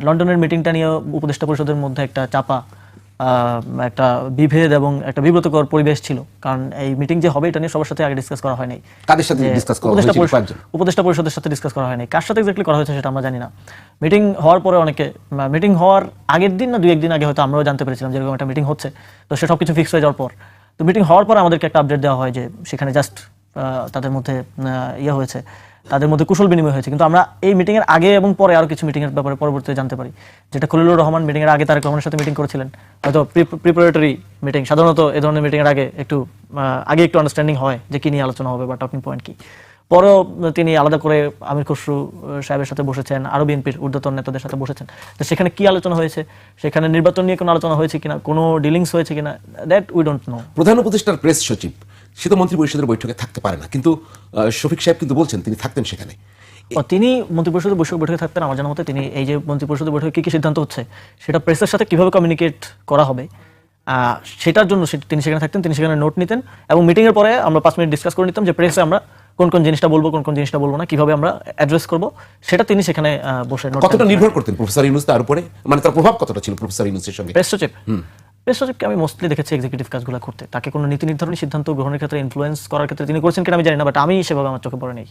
লন্ডনের মিটিংটা নিয়ে উপদেষ্টা পরিষদের মধ্যে একটা চাপা একটা বিভেদ এবং একটা বিব্রতকর পরিবেশ ছিল, কারণ এই মিটিং যে হবে এটা নিয়ে সবার সাথে আগে ডিসকাস করা হয়নি। কাদের সাথে ডিসকাস করা হয়েছিল? উপদেষ্টা পরিষদের সাথে ডিসকাস করা হয়নি। কার সাথে এক্স্যাক্টলি করা হয়েছে সেটা আমরা জানি না। মিটিং হওয়ার পরে অনেকে, মিটিং হওয়ার আগের দিন না 2-1 দিন আগে হয়তো আমরাও জানতে পেরেছিলাম যে এরকম একটা মিটিং হচ্ছে। তো সে সবকিছু ফিক্স হয়ে যাওয়ার পর, তো মিটিং হওয়ার পর আমাদেরকে একটা আপডেট দেওয়া হয় যে সেখানে জাস্ট তাদের মধ্যে ইয়ে হয়েছে, তাদের মধ্যে কুশল বিনিময় হয়েছে। কিন্তু আমরা এই মিটিং এর আগে এবং পরে আরো কিছু মিটিং এর ব্যাপারে পরবর্তীতে জানতে পারি, যেটা খলিলুর রহমান মিটিং এর আগে তারেক রহমানের সাথে মিটিং করেছিলেন, হয়তো প্রিপারেটরি মিটিং। সাধারণত এই ধরনের মিটিং এর আগে একটু আন্ডারস্ট্যান্ডিং হয় যে কি নিয়ে আলোচনা হবে বা টকিং পয়েন্ট কি। পরেও তিনি আলাদা করে আমির খসরু সাহেবের সাথে বসেছেন, আরো বিএনপির ঊর্ধ্বতন নেতাদের সাথে বসেছেন। তো সেখানে কি আলোচনা হয়েছে, সেখানে নির্বাচন নিয়ে কোনো আলোচনা হয়েছে কিনা, কোনো ডিলিংস হয়েছে কিনা, দ্যাট উই ডোন্ট নো। প্রধান উপদেষ্টার প্রেস সচিব সে তো মন্ত্রী পরিষদের বৈঠকে থাকতে পারে না, কিন্তু শফিক সাহেব কিন্তু বলছেন তিনি থাকতেন সেখানে। তিনি মন্ত্রিপরিষদের বৈঠকে থাকতেন। আমার জানা মতে তিনি এই যে মন্ত্রিপরিষদের বৈঠকে কি সিদ্ধান্ত হচ্ছে সেটা প্রেসের সাথে কিভাবে কমিউনিকেট করা হবে সেটার জন্য তিনি সেখানে থাকতেন, তিনি সেখানে নোট নিতেন, এবং মিটিং এর পরে আমরা 5 মিনিট ডিসকাস করে নিতাম যে প্রেসে আমরা কোন কোন জিনিসটা বলবো, কোন কোন জিনিসটা বলবো না, কিভাবে আমরা অ্যাড্রেস করব, সেটা তিনি সেখানে বসে নোট। কতটা নির্ভর করতেন প্রফেসর ইউনূস তার উপরে, মানে তার প্রভাব কতটা ছিল প্রফেসর ইউনূসের সঙ্গে? প্রেস সচিবকে আমি মোস্টলি দেখেছি এক্সিকিউটিভ কাজগুলো করতে, তাকে কোনো নীতি নির্ধারণী সিদ্ধান্ত গ্রহণের ক্ষেত্রে ইনফ্লুয়েন্স করার ক্ষেত্রে তিনি করেছেন কিনা আমি জানি না, বাট আমি সেভাবে আমার চোখে পড়ে নেই।